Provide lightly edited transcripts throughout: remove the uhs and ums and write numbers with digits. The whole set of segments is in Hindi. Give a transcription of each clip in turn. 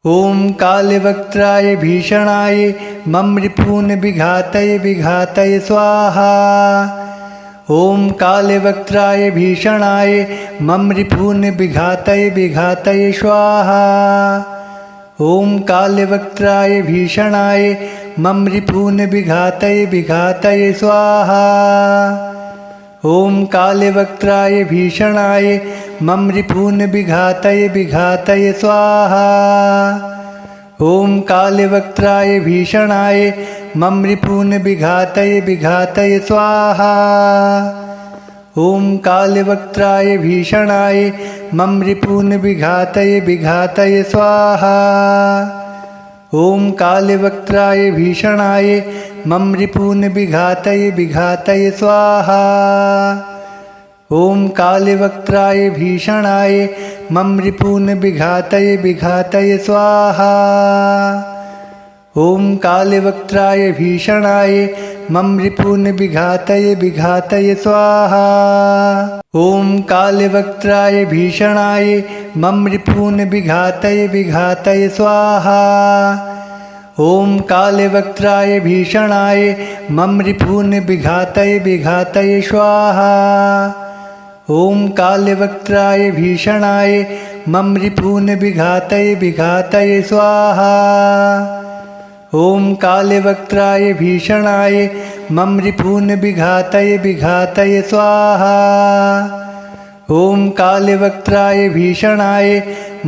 ओम कालवक्त्राय भीषणाय मम रिपून् विघातये विघातये स्वाहा। ओम कालवक्त्राय भीषणाय मम रिपून् विघातये विघातये स्वाहा। ओम कालवक्त्राय भीषणाय मम रिपून् विघातये विघातये स्वाहा। ओम कालवक्त्राय भीषणाय मम रिपून् विघातये विघातये स्वाहा। ओम कालवक्त्राय भीषणाय मम रिपून् विघातये विघातये स्वाहा। ओम कालवक्त्राय भीषणाय मम रिपून् विघातये विघातये स्वाहा। ओम कालवक्त्राय भीषणाय मम रिपून् विघातये विघातये स्वाहा। ओम कालवक्त्राय भीषणाय मम रिपून् विघातये विघातये स्वाहा। ओम कालवक्त्राय भीषणाय मम रिपून् विघातये विघातये स्वाहा। ओम कालवक्त्राय भीषणाय मम रिपून् विघातये विघातये स्वाहा। ओम कालवक्त्राय भीषणाय मम रिपून् विघातये विघातये स्वाहा। ओम कालवक्त्राय भीषणाय मम रिपून् विघातये विघातये स्वाहा। ओम कालवक्त्राय भीषणाय मम रिपून् विघातये विघातये स्वाहा। ओम कालवक्त्राय भीषणाय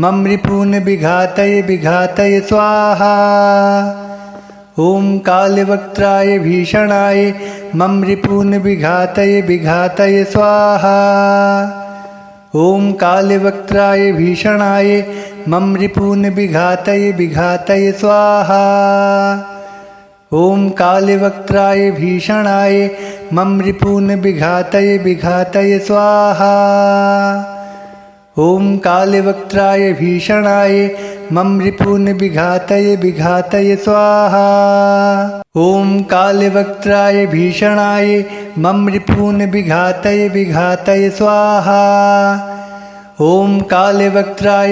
मम रिपून् विघातये विघातये स्वाहा। ओम कालवक्त्राय भीषणाय मम रिपून् विघातये विघातये स्वाहा। ओम कालवक्त्राय भीषणाय मम रिपून् विघातये विघातये स्वाहा। ओम कालवक्त्राय भीषणाय मम रिपून् विघातये विघातये स्वाहा। ओम कालवक्त्राय भीषणाय मम रिपून् विघातये विघातये स्वाहा। ओम कालवक्त्राय भीषणाय मम रिपून् विघातये विघातये स्वाहा। ओम कालवक्त्राय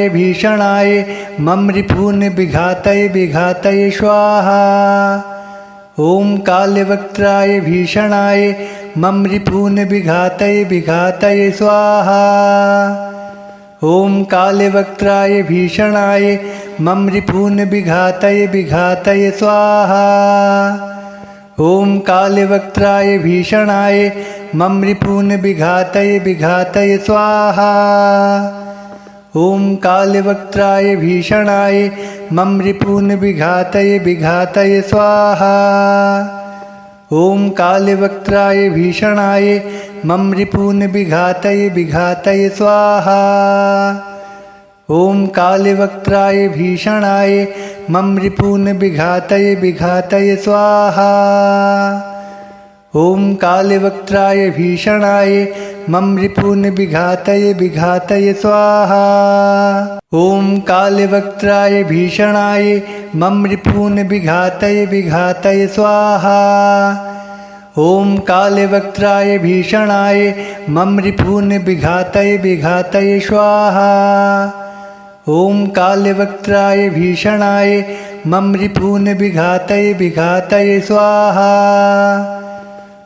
भीषणाय मम रिपून् विघातये विघातये स्वाहा। ओम कालवक्त्राय भीषणाय मम रिपून् विघातये विघातये स्वाहा। ओम कालवक्त्राय भीषणाय मम रिपून् विघातये विघातये स्वाहा। ओम कालवक्त्राय भीषणाय मम रिपून् विघातये विघातये स्वाहा। ओम कालवक्त्राय भीषणाय मम रिपून् विघातये विघातये स्वाहा। ओम कालवक्त्राय भीषणाय मम रिपून् विघातये विघातये स्वाहा। ओम कालवक्त्राय भीषणाय मम रिपून् विघातये विघातये स्वाहा। ओम कालवक्त्राय भीषणाय मम रिपून् विघातये विघातये स्वाहा। ओम कालवक्त्राय भीषणाय मम रिपून् विघातये विघातये स्वाहा। ओम कालवक्त्राय भीषणाय मम रिपून् विघातये विघातये स्वाहा। ओम कालवक्त्राय भीषणाय मम रिपून् विघातये विघातये स्वाहा।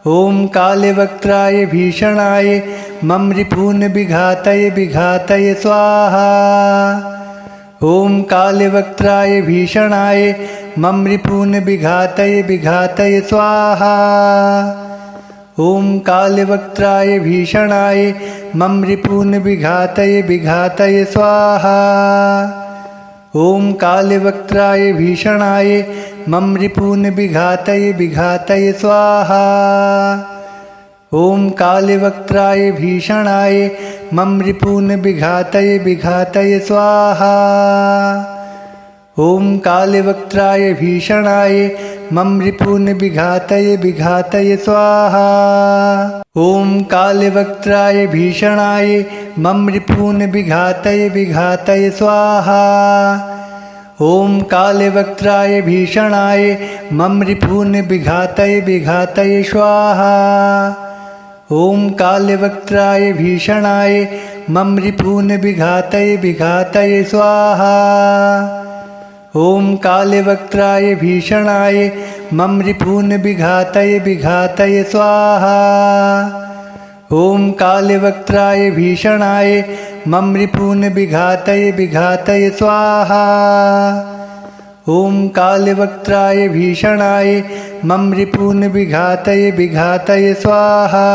ओम कालवक्त्राय भीषणाय मम रिपून् विघातये विघातये स्वाहा। ओम कालवक्त्राय भीषणाय मम रिपून् विघातये विघातये स्वाहा। ओम कालवक्त्राय भीषणाय मम रिपून् विघातये विघातये स्वाहा। ओम कालवक्त्राय भीषणाय मम रिपून् विघातये विघातये स्वाहा। ओम कालवक्त्राय भीषणाय मम रिपून् विघातये विघातये स्वाहा। ओम कालवक्त्राय भीषणाय मम रिपून् विघातये विघातये स्वाहा। ओम कालवक्त्राय भीषणाय मम रिपून् विघातये विघातये स्वाहा। ओम कालवक्त्राय भीषणाय मम रिपून् विघातये विघातये स्वाहा। ओम कालवक्त्राय भीषणाय मम रिपून् विघातये विघातये स्वाहा। ॐ कालवक्त्राय भीषणाय मम रिपून् विघातये विघातये स्वाहा। ॐ कालवक्त्राय भीषणाय मम रिपून् विघातये विघातये स्वाहा। ॐ कालवक्त्राय भीषणाय मम रिपून् विघातये विघातये स्वाहा।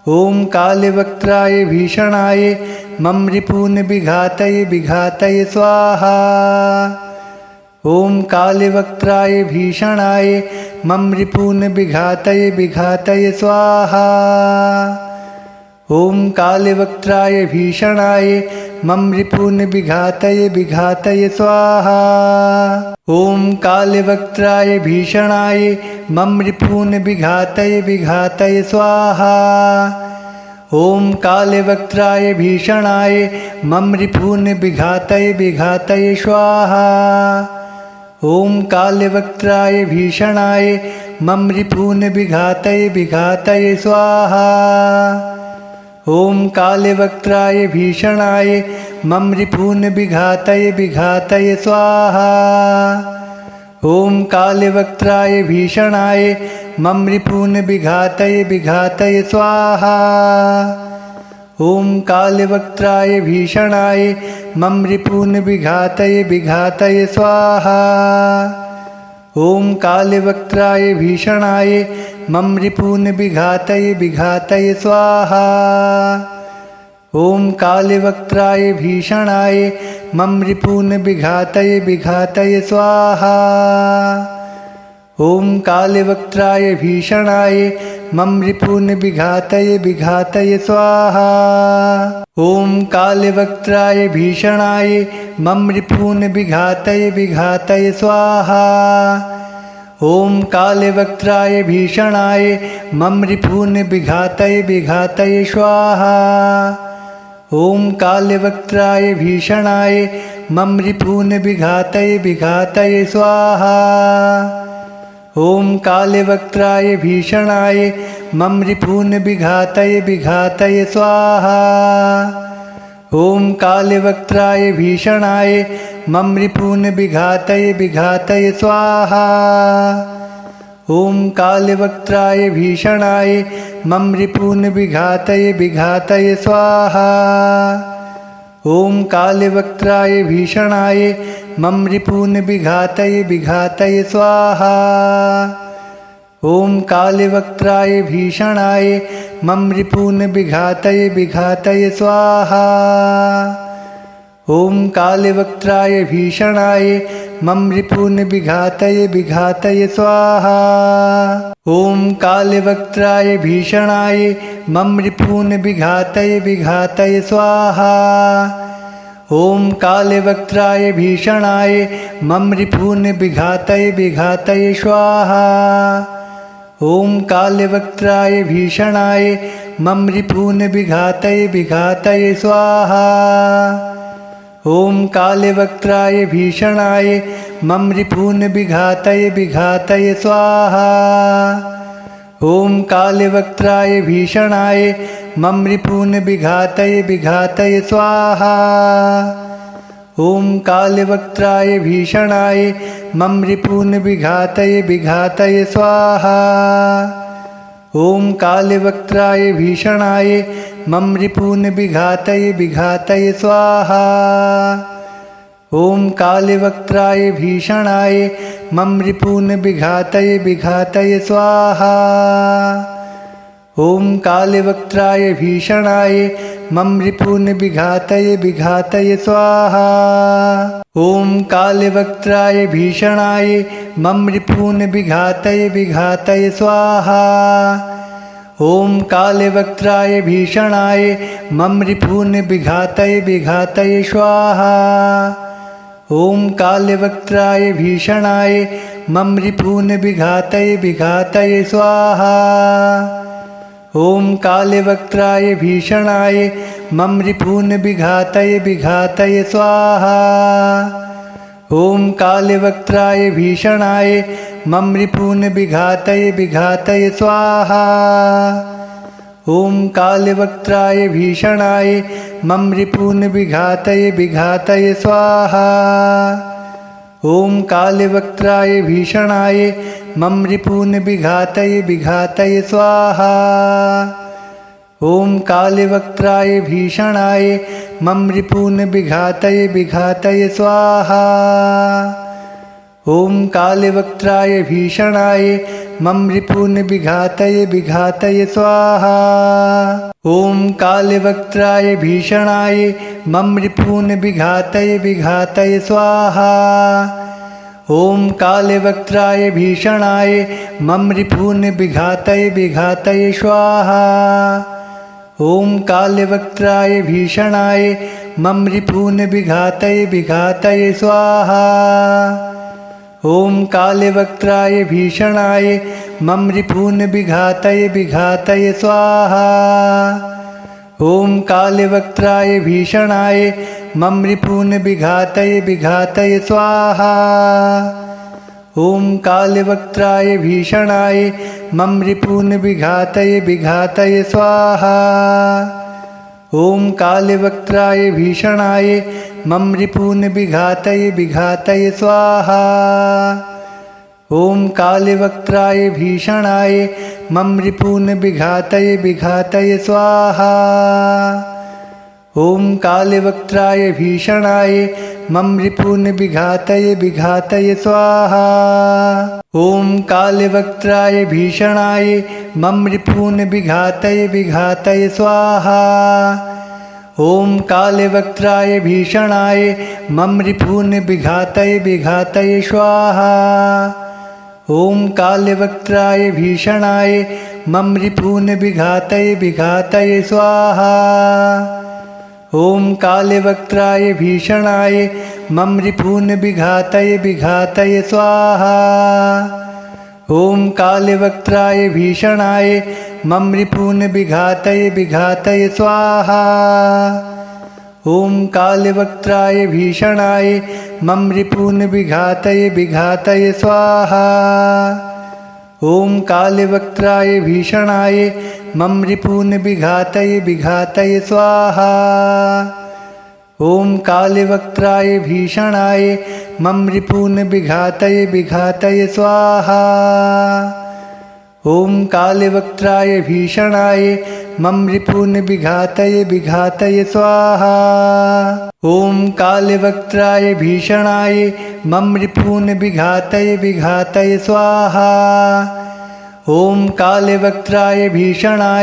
ॐ कालवक्त्राय भीषणाय मम रिपून् विघातये विघातये स्वाहा। ॐ कालवक्त्राय भीषणाय मम रिपून् विघातये विघातये स्वाहा। ॐ कालवक्त्राय भीषणाय मम रिपून् विघातये विघातये स्वाहा। ॐ कालवक्त्राय भीषणाय मम रिपून् विघातये विघातये स्वाहा। ॐ कालवक्त्राय भीषणाय मम रिपून् विघातये विघातये स्वाहा। ॐ कालवक्त्राय भीषणाय मम रिपून् विघातये विघातये स्वाहा। ॐ कालवक्त्राय भीषणाय मम रिपून् विघातये विघातये स्वाहा। ॐ कालवक्त्राय भीषणाय मम रिपून् विघातये विघातये स्वाहा। ॐ कालवक्त्राय भीषणाय मम रिपून् विघातये विघातये स्वाहा। ॐ कालवक्त्राय भीषणाय मम रिपून् विघातये विघातये स्वाहा। ॐ कालवक्त्राय भीषणाय मम रिपून् विघातये विघातये स्वाहा। ॐ कालवक्त्राय भीषणाय मम रिपून् विघातये विघातये स्वाहा। ॐ कालवक्त्राय भीषणाय मम रिपून् विघातये विघातये स्वाहा। ॐ कालवक्त्राय भीषणाय मम रिपून् विघातये विघातये स्वाहा। ॐ कालवक्त्राय भीषणाय मम रिपून् विघातये विघातये स्वाहा। ॐ कालवक्त्राय भीषणाय मम रिपून् विघातये विघातये स्वाहा। ॐ कालवक्त्राय भीषणाय मम रिपून् विघातये विघातये स्वाहा। ॐ कालवक्त्राय भीषणाय मम रिपून् विघातये विघातये स्वाहा। ॐ कालवक्त्राय भीषणाय मम रिपून् विघातये विघातये स्वाहा। ॐ कालवक्त्राय भीषणाय मम रिपून् विघातये विघातये स्वाहा। ॐ कालवक्त्राय भीषणाय मम रिपून् विघातये विघातये स्वाहा। ॐ कालवक्त्राय भीषणाय मम रिपून् विघातये विघातये स्वाहा। ॐ कालवक्त्राय भीषणाय मम रिपून् विघातये विघातये स्वाहा। ॐ कालवक्त्राय भीषणाय मम रिपून् विघातये विघातये स्वाहा। ॐ कालवक्त्राय भीषणाय मम रिपून् विघातये विघातये स्वाहा। ॐ कालवक्त्राय भीषणाय मम रिपून् विघातये विघातये स्वाहा। ॐ कालवक्त्राय भीषणाय मम रिपून् विघातये विघातये स्वाहा। ॐ कालवक्त्राय भीषणाय मम रिपून् विघातये विघातये स्वाहा। ॐ कालवक्त्राय भीषणाय मम रिपून् विघातये विघातये स्वाहा। ॐ कालवक्त्राय भीषणाय मम रिपून् विघातये विघातये स्वाहा। ॐ कालवक्त्राय भीषणाय मम रिपून् विघातये विघातये स्वाहा। ॐ कालवक्त्राय भीषणाय मम रिपून् विघातये विघातये स्वाहा। ॐ कालवक्त्राय भीषणाय मम रिपून् विघातये विघातये स्वाहा। ॐ कालवक्त्राय भीषणाय मम रिपून् विघातये विघातये स्वाहा। ॐ कालवक्त्राय भीषणाय मम रिपून् विघातये विघातये स्वाहा। ॐ कालवक्त्राय भीषणाय मम रिपून् विघातये विघातये स्वाहा। ॐ कालवक्त्राय भीषणाय मम रिपून् विघातये विघातये स्वाहा। ॐ कालवक्त्राय भीषणाय मम रिपून् विघातये विघातये स्वाहा। ॐ कालवक्त्राय भीषणाय मम रिपून् विघातये विघातये स्वाहा। ॐ कालवक्त्राय भीषणाय मम रिपून् विघातये विघातये स्वाहा। ॐ कालवक्त्राय भीषणाय मम रिपून् विघातये विघातये स्वाहा। ॐ कालवक्त्राय भीषणाय मम रिपून् विघातये विघातये स्वाहा। ॐ कालवक्त्राय भीषणाय मम रिपून् विघातये विघातये स्वाहा। ॐ कालवक्त्राय भीषणाय मम रिपून् विघातये विघातये स्वाहा। ॐ कालवक्त्राय भीषणाय मम रिपून् विघातये विघातये स्वाहा। ॐ कालवक्त्राय भीषणाय मम रिपून् विघातये विघातये स्वाहा। ॐ कालवक्त्राय भीषणाय मम रिपून् विघातये विघातये स्वाहा। ॐ कालवक्त्राय भीषणाय मम रिपून् विघातये विघातये स्वाहा। ॐ कालवक्त्राय भीषणाय मम रिपून् विघातये विघातये स्वाहा। ॐ कालवक्त्राय भीषणाय मम रिपून् विघातये विघातये स्वाहा। ॐ कालवक्त्राय भीषणाय मम रिपून् विघातये विघातये स्वाहा। ॐ कालवक्त्राय भीषणाय मम रिपून् विघातये विघातये स्वाहा। ॐ कालवक्त्राय भीषणाय मम रिपून् विघातये विघातये स्वाहा। ॐ कालवक्त्राय भीषणाय मम रिपून् विघातये विघातये स्वाहा। ॐ कालवक्त्राय भीषणाय मम रिपून् विघातये विघातये स्वाहा। ॐ कालवक्त्राय भीषणाय मम रिपून् विघातये विघातये स्वाहा। ॐ कालवक्त्राय भीषणाय मम रिपून् विघातये विघातये स्वाहा। ॐ कालवक्त्राय भीषणाय मम रिपून् विघातये विघातये स्वाहा। ॐ कालवक्त्राय भीषणाय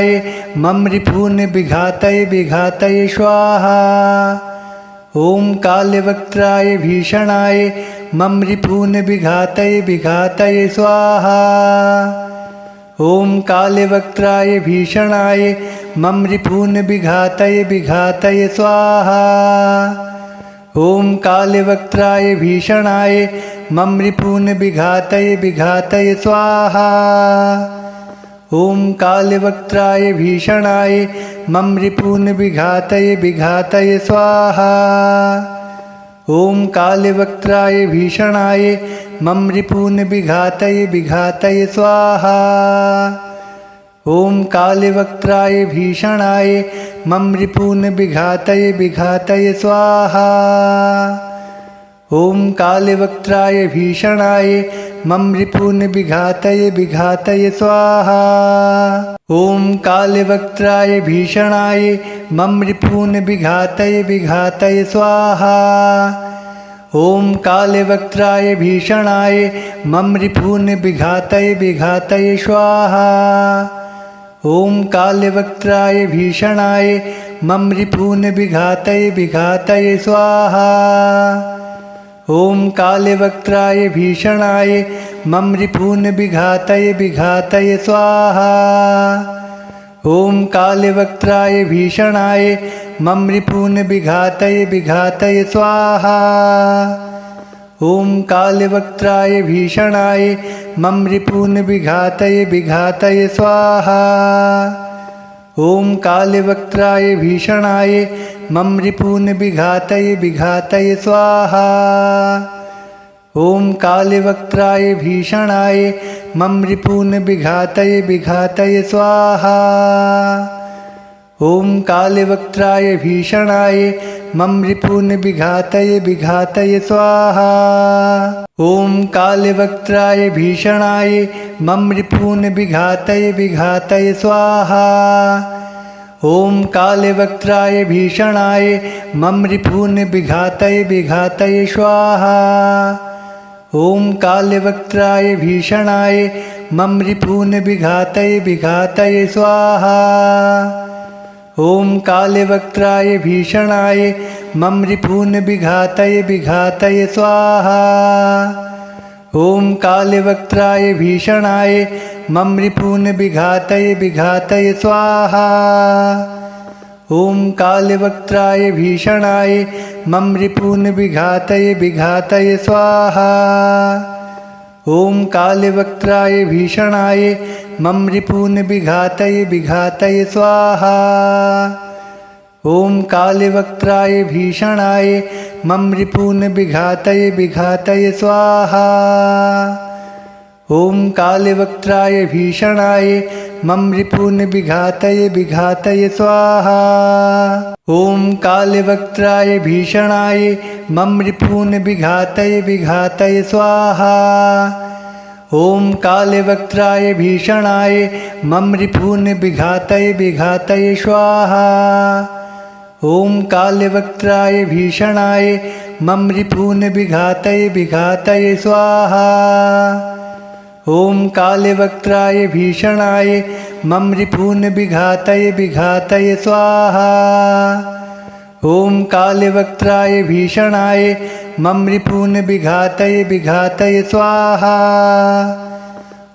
मम रिपून् विघातये विघातये स्वाहा। ॐ कालवक्त्राय भीषणाय मम रिपून् विघातये विघातये स्वाहा। ॐ कालवक्त्राय भीषणाय मम रिपून् विघातये विघातये स्वाहा। ॐ कालवक्त्राय भीषणाय मम रिपून् विघातये विघातये स्वाहा। ॐ कालवक्त्राय भीषणाय मम रिपून् विघातये विघातये स्वाहा। ॐ कालवक्त्राय भीषणाय मम रिपून् विघातये विघातये स्वाहा। ॐ कालवक्त्राय भीषणाय मम रिपून् विघातये विघातये स्वाहा। ॐ कालवक्त्राय भीषणाय मम रिपून् विघातये विघातये स्वाहा। ॐ कालवक्त्राय भीषणाय मम रिपून् विघातये विघातये स्वाहा। ॐ कालवक्त्राय भीषणाय मम रिपून् विघातये विघातये स्वाहा। ॐ कालवक्त्राय भीषणाय मम रिपून् विघातये विघातये स्वाहा। ॐ कालवक्त्राय भीषणाय मम रिपून् विघातये विघातये स्वाहा। ॐ कालवक्त्राय भीषणाय मम रिपून् विघातये विघातये स्वाहा। ॐ कालवक्त्राय भीषणाय मम रिपून् विघातये विघातये स्वाहा। ॐ कालवक्त्राय भीषणाय मम रिपून् विघातये विघातये स्वाहा। ॐ कालवक्त्राय भीषणाय मम रिपून् विघातये विघातये स्वाहा। ॐ कालवक्त्राय भीषणाय मम रिपून् विघातये विघातये स्वाहा। ॐ कालवक्त्राय भीषणाय मम रिपून् विघातये विघातये स्वाहा। ॐ कालवक्त्राय भीषणाय मम रिपून् विघातये विघातये स्वाहा। ॐ कालवक्त्राय भीषणाय मम रिपून् विघातये विघातये स्वाहा। ॐ कालवक्त्राय भीषणाय मम रिपून् विघातये विघातये स्वाहा। ॐ कालवक्त्राय भीषणाय मम रिपून् विघातये विघातये स्वाहा। ॐ कालवक्त्राय भीषणाय मम रिपून् विघातये विघातये स्वाहा। ॐ कालवक्त्राय भीषणाय मम रिपून् विघातये विघातये स्वाहा। ॐ कालवक्त्राय भीषणाय मम रिपून् विघातये विघातये स्वाहा। ॐ कालवक्त्राय भीषणाय मम रिपून् विघातये विघातये स्वाहा। ॐ कालवक्त्राय भीषणाय मम रिपून् विघातये विघातये स्वाहा। ॐ कालवक्त्राय भीषणाय मम रिपून् विघातये विघातये स्वाहा। ॐ कालवक्त्राय भीषणाय मम रिपून् विघातये विघातये स्वाहा। ॐ कालवक्त्राय भीषणाय मम रिपून् विघातये विघातये स्वाहा। ॐ कालवक्त्राय भीषणाय मम रिपून् विघातये विघातये स्वाहा।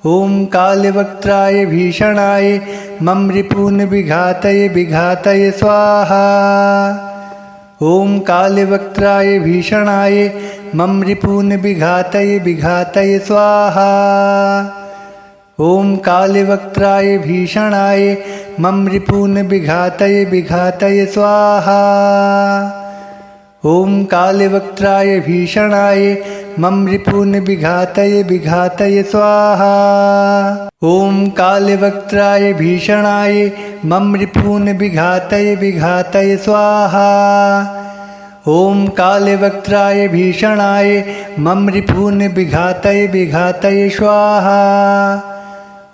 ॐ कालवक्त्राय भीषणाय मम रिपून् विघातये विघातये स्वाहा। ॐ कालवक्त्राय भीषणाय मम रिपून् विघातये विघातये स्वाहा। ॐ कालवक्त्राय भीषणाय मम रिपून् विघातये विघातये स्वाहा। ॐ कालवक्त्राय भीषणाय मम रिपून् विघातये विघातये स्वाहा। ॐ कालवक्त्राय भीषणाय मम रिपून् विघातये विघातये स्वाहा। ॐ कालवक्त्राय भीषणाय मम रिपून् विघातये विघातये स्वाहा।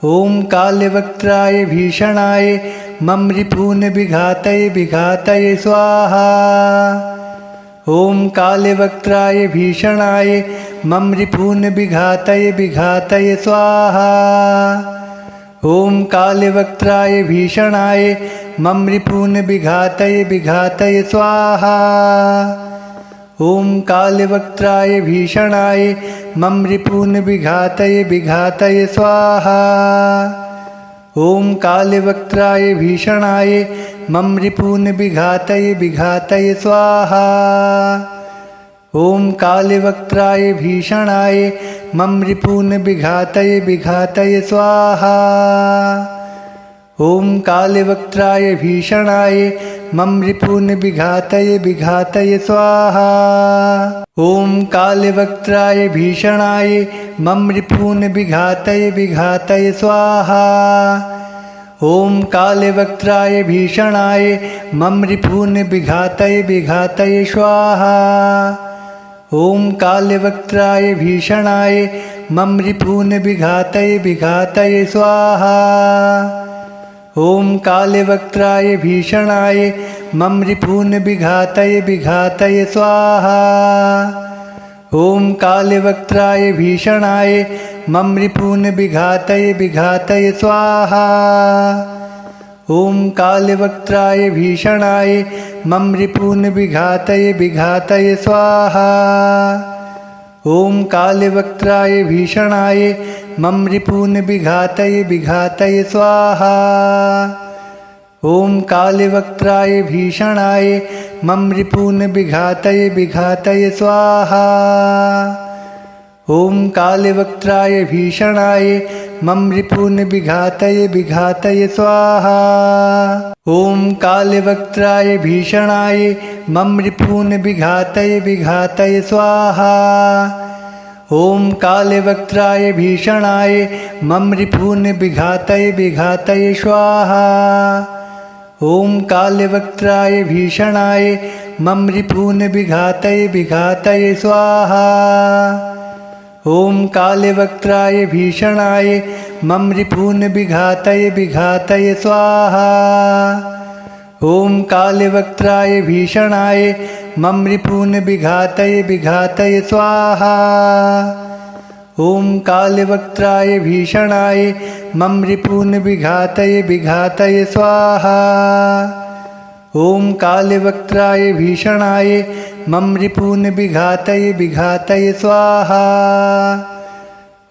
ॐ कालवक्त्राय भीषणाय मम रिपून् विघातये विघातये स्वाहा। ॐ कालवक्त्राय भीषणाय मम रिपून् विघातये विघातये स्वाहा। ॐ कालवक्त्राय भीषणाय मम रिपून् विघातये विघातये स्वाहा। ॐ कालवक्त्राय भीषणाय मम रिपून् विघातये विघातये स्वाहा। ॐ कालवक्त्राय भीषणाय मम रिपून् विघातये विघातये स्वाहा। ॐ कालवक्त्राय भीषणाय मम रिपून् विघातये विघातये स्वाहा। ॐ कालवक्त्राय भीषणाय मम रिपून् विघातये विघातये स्वाहा। ॐ कालवक्त्राय भीषणाय मम रिपून् विघातये विघातये स्वाहा। ॐ कालवक्त्राय भीषणाय मम रिपून् विघातये विघातये स्वाहा। ॐ कालवक्त्राय भीषणाय मम रिपून् विघातये विघातये स्वाहा। ॐ कालवक्त्राय भीषणाय मम रिपून् विघातये विघातये स्वाहा। ॐ कालवक्त्राय भीषणाय मम रिपून् विघातये विघातये स्वाहा। ॐ कालवक्त्राय भीषणाय मम रिपून् विघातये विघातये स्वाहा। ॐ कालवक्त्राय भीषणाय मम रिपून् विघातये विघातये स्वाहा। ॐ कालवक्त्राय भीषणाय मम रिपून् विघातये विघातये स्वाहा। ॐ कालवक्त्राय भीषणाय मम रिपून् विघातये विघातये स्वाहा। ॐ कालवक्त्राय भीषणाय मम रिपून् विघातये विघातये स्वाहा। ॐ कालवक्त्राय भीषणाय मम रिपून् विघातये विघातये स्वाहा। ॐ कालवक्त्राय भीषणाय मम रिपून् विघातये विघातये स्वाहा। ॐ कालवक्त्राय भीषणाय मम रिपून् विघातये विघातये स्वाहा। ॐ कालवक्त्राय भीषणाय मम रिपून् विघातये विघातये स्वाहा। ॐ कालवक्त्राय भीषणाय मम रिपून् विघातये विघातये स्वाहा। ॐ कालवक्त्राय भीषणाय मम रिपून् विघातये विघातये स्वाहा।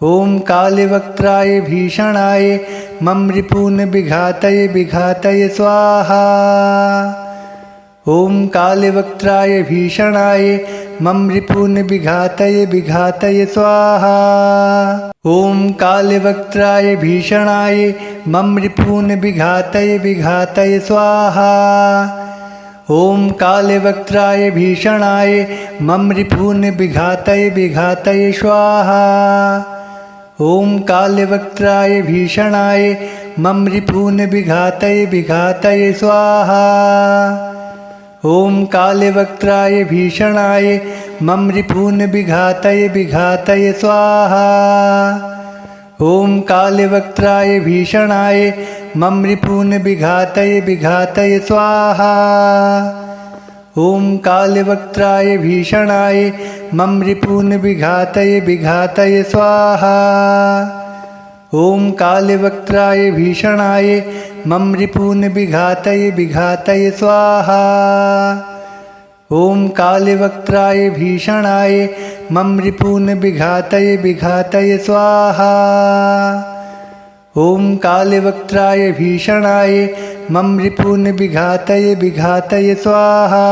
ॐ कालवक्त्राय भीषणाय मम रिपून् विघातये विघातये स्वाहा। ॐ कालवक्त्राय भीषणाय मम रिपून् विघातये विघातये स्वाहा। ॐ कालवक्त्राय भीषणाय मम रिपून् विघातये विघातये स्वाहा। ॐ कालवक्त्राय भीषणाय मम रिपून् विघातये विघातये स्वाहा। ॐ कालवक्त्राय भीषणाय मम रिपून् विघातये विघातये स्वाहा। ॐ कालवक्त्राय भीषणाय मम रिपून् विघातये विघातये स्वाहा। ॐ कालवक्त्राय भीषणाय मम रिपून् विघातये विघातये स्वाहा। ॐ कालवक्त्राय भीषणाय मम रिपून् विघातये विघातये स्वाहा। ॐ कालवक्त्राय भीषणाय मम रिपून् विघातये विघातये स्वाहा। ॐ कालवक्त्राय भीषणाय मम रिपून् विघातये विघातये स्वाहा। ॐ कालवक्त्राय भीषणाय मम रिपून् विघातये विघातये स्वाहा।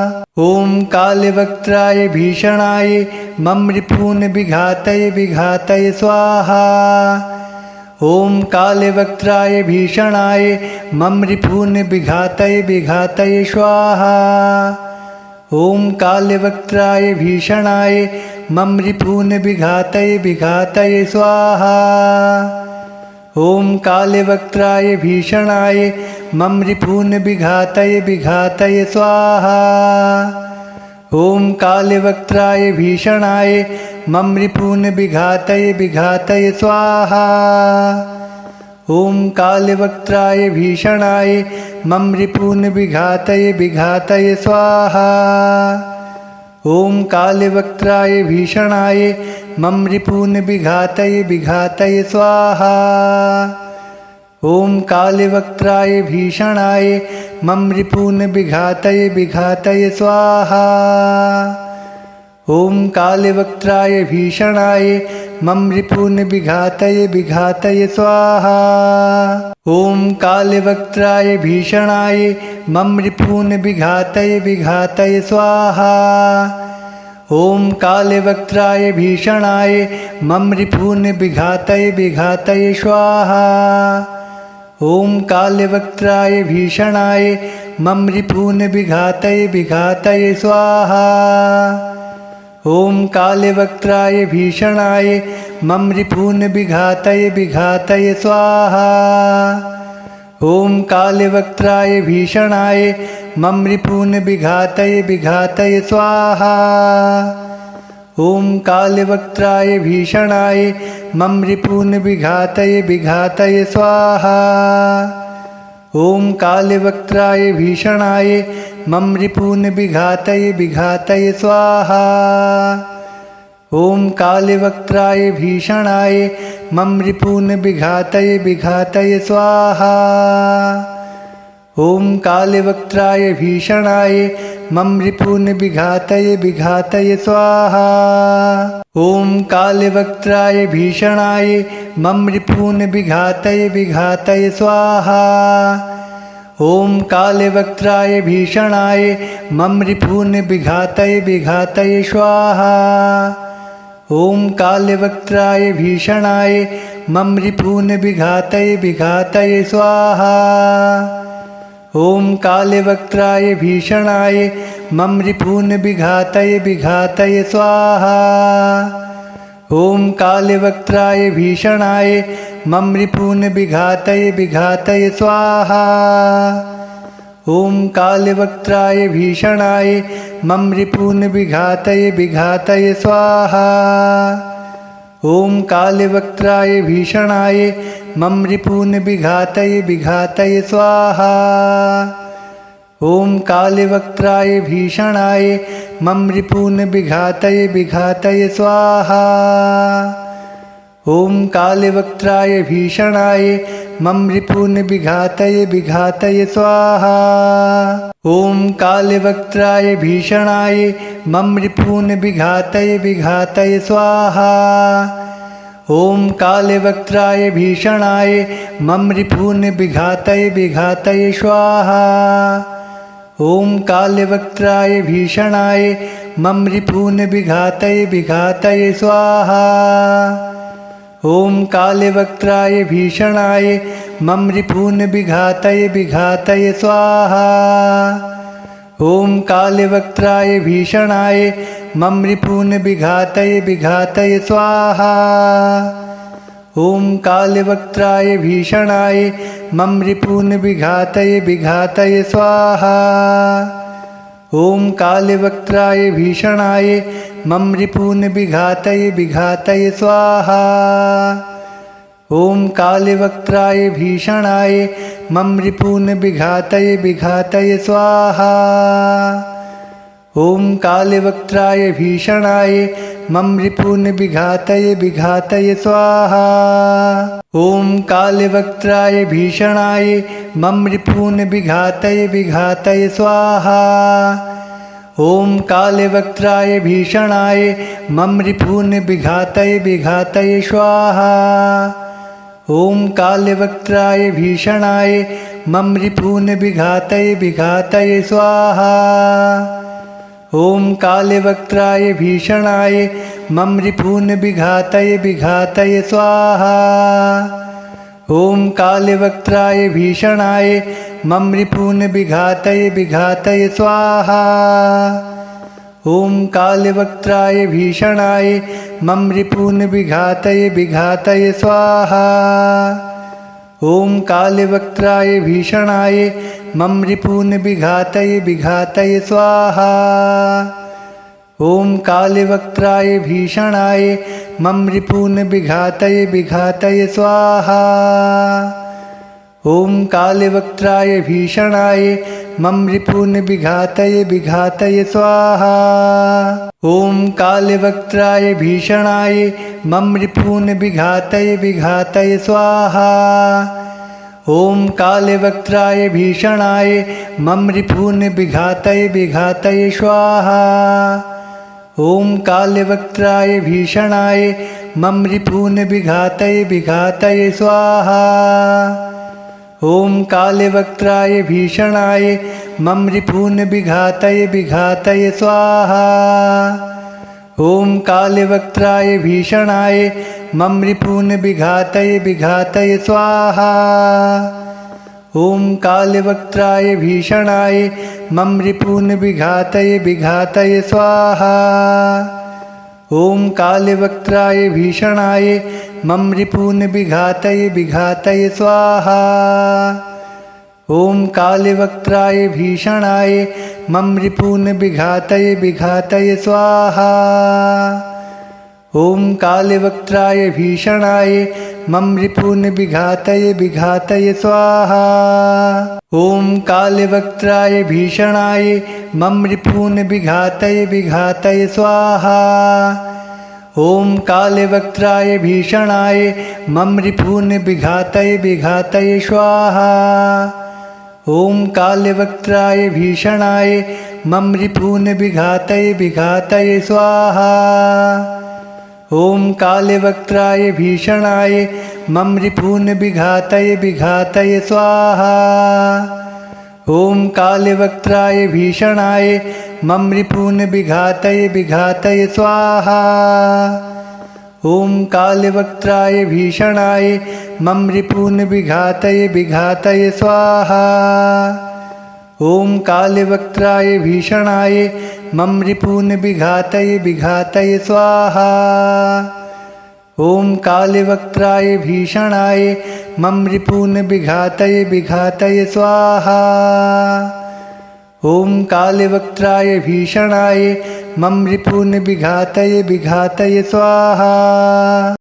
ॐ कालवक्त्राय भीषणाय मम रिपून् विघातये विघातये स्वाहा। ॐ कालवक्त्राय भीषणाय मम रिपून् विघातये विघातये स्वाहा। ॐ कालवक्त्राय भीषणाय मम रिपून् विघातये विघातये स्वाहा। ॐ कालवक्त्राय भीषणाय मम रिपून् विघातये विघातये स्वाहा। ॐ कालवक्त्राय भीषणाय मम रिपून् विघातये विघातये स्वाहा। ॐ कालवक्त्राय भीषणाय मम रिपून् विघातये विघातये स्वाहा। ॐ कालवक्त्राय भीषणाय मम रिपून् विघातये विघातये स्वाहा। ॐ कालवक्त्राय भीषणाय मम रिपून् विघातये विघातये स्वाहा। ॐ कालवक्त्राय भीषणाय मम रिपून् विघातये विघातये स्वाहा। ॐ कालवक्त्राय भीषणाय मम रिपून् विघातये विघातये स्वाहा। ॐ कालवक्त्राय भीषणाय मम रिपून् विघातये विघातये स्वाहा। ॐ कालवक्त्राय भीषणाय मम रिपून् विघातये विघातये स्वाहा। ॐ कालवक्त्राय भीषणाय मम रिपून् विघातये विघातये स्वाहा। ॐ कालवक्त्राय भीषणाय मम रिपून् विघातये विघातये स्वाहा। ॐ कालवक्त्राय भीषणाय मम रिपून् विघातये विघातये स्वाहा। ॐ कालवक्त्राय भीषणाय मम रिपून् विघातये विघातये स्वाहा। ॐ कालवक्त्राय भीषणाय मम रिपून् विघातये विघातये स्वाहा। ॐ कालवक्त्राय भीषणाय मम रिपून् विघातये विघातये स्वाहा। ॐ कालवक्त्राय भीषणाय मम रिपून् विघातये विघातये स्वाहा। ॐ कालवक्त्राय भीषणाय मम रिपून् विघातये विघातये स्वाहा। ॐ कालवक्त्राय भीषणाय मम रिपून् विघातये विघातये स्वाहा। ॐ कालवक्त्राय भीषणाय मम रिपून् विघातये विघातये स्वाहा। ॐ कालवक्त्राय भीषणाय मम रिपून् विघातये विघातये स्वाहा। ॐ कालवक्त्राय भीषणाय मम रिपून् विघातये विघातये स्वाहा। ॐ कालवक्त्राय भीषणाय मम रिपून् विघातये विघातये स्वाहा। ॐ कालवक्त्राय भीषणाय मम रिपून् विघातये विघातये स्वाहा। ॐ कालवक्त्राय भीषणाय मम रिपून् विघातये विघातये स्वाहा। ॐ कालवक्त्राय भीषणाय मम रिपून् विघातये विघातये स्वाहा। ॐ कालवक्त्राय भीषणाय मम रिपून् विघातये विघातये स्वाहा। ॐ कालवक्त्राय भीषणाय मम रिपून् विघातये विघातये स्वाहा। ॐ कालवक्त्राय भीषणाय मम रिपून् विघातये विघातये स्वाहा। ॐ कालवक्त्राय भीषणाय मम रिपून् विघातये विघातये स्वाहा। ॐ कालवक्त्राय भीषणाय मम रिपून् विघातये विघातये स्वाहा। ॐ कालवक्त्राय भीषणाय मम रिपून् विघातये विघातये स्वाहा। ॐ कालवक्त्राय भीषणाय मम रिपून् विघातये विघातये स्वाहा। ॐ कालवक्त्राय भीषणाय मम रिपून् विघातये विघातये स्वाहा। ॐ कालवक्त्राय भीषणाय मम रिपून् विघातये विघातये स्वाहा। ॐ कालवक्त्राय भीषणाय मम रिपून् विघातये विघातये स्वाहा। ॐ कालवक्त्राय भीषणाय मम रिपून् विघातये विघातये स्वाहा। ॐ कालवक्त्राय भीषणाय मम रिपून् विघातये विघातये स्वाहा। ॐ कालवक्त्राय भीषणाय मम रिपून् विघातये विघातये स्वाहा। ॐ कालवक्त्राय भीषणाय मम रिपून् विघातये विघातये स्वाहा। ॐ कालवक्त्राय भीषणाय मम रिपून् विघातये विघातये स्वाहा। ॐ कालवक्त्राय भीषणाय मम रिपून् विघातये विघातये स्वाहा। ॐ कालवक्त्राय भीषणाय मम रिपून् विघातये विघातये स्वाहा। ॐ कालवक्त्राय भीषणाय मम रिपून् विघातये विघातये स्वाहा। ॐ कालवक्त्राय भीषणाय मम रिपून् विघातये विघातये स्वाहा। ॐ कालवक्त्राय भीषणाय मम रिपून् विघातये विघातये स्वाहा। ॐ कालवक्त्राय भीषणाय मम रिपून् विघातये विघातये स्वाहा। ॐ कालवक्त्राय भीषणाय मम रिपून् विघातये विघातये स्वाहा। ॐ कालवक्त्राय भीषणाय मम रिपून् विघातये विघातये स्वाहा। ॐ कालवक्त्राय भीषणाय मम रिपून् विघातये विघातये स्वाहा। ॐ कालवक्त्राय भीषणाय मम रिपून् विघातये विघातये स्वाहा। ॐ कालवक्त्राय भीषणाय मम रिपून् विघातये विघातये स्वाहा। ॐ कालवक्त्राय भीषणाय मम रिपून् विघातये विघातये स्वाहा। ॐ कालवक्त्राय भीषणाय मम रिपून् विघातये विघातये स्वाहा। ॐ कालवक्त्राय भीषणाय मम रिपून् विघातये विघातये स्वाहा। ॐ कालवक्त्राय भीषणाय मम रिपून् विघातये विघातये स्वाहा। ॐ कालवक्त्राय भीषणाय मम रिपून् विघातये विघातये स्वाहा। ॐ कालवक्त्राय भीषणाय मम रिपून् विघातये विघातये स्वाहा। ॐ कालवक्त्राय भीषणाय मम रिपून् विघातये विघातये स्वाहा। ॐ कालवक्त्राय भीषणाय मम रिपून् विघातये विघातये स्वाहा। ॐ कालवक्त्राय भीषणाय मम रिपून् विघातये विघातये स्वाहा।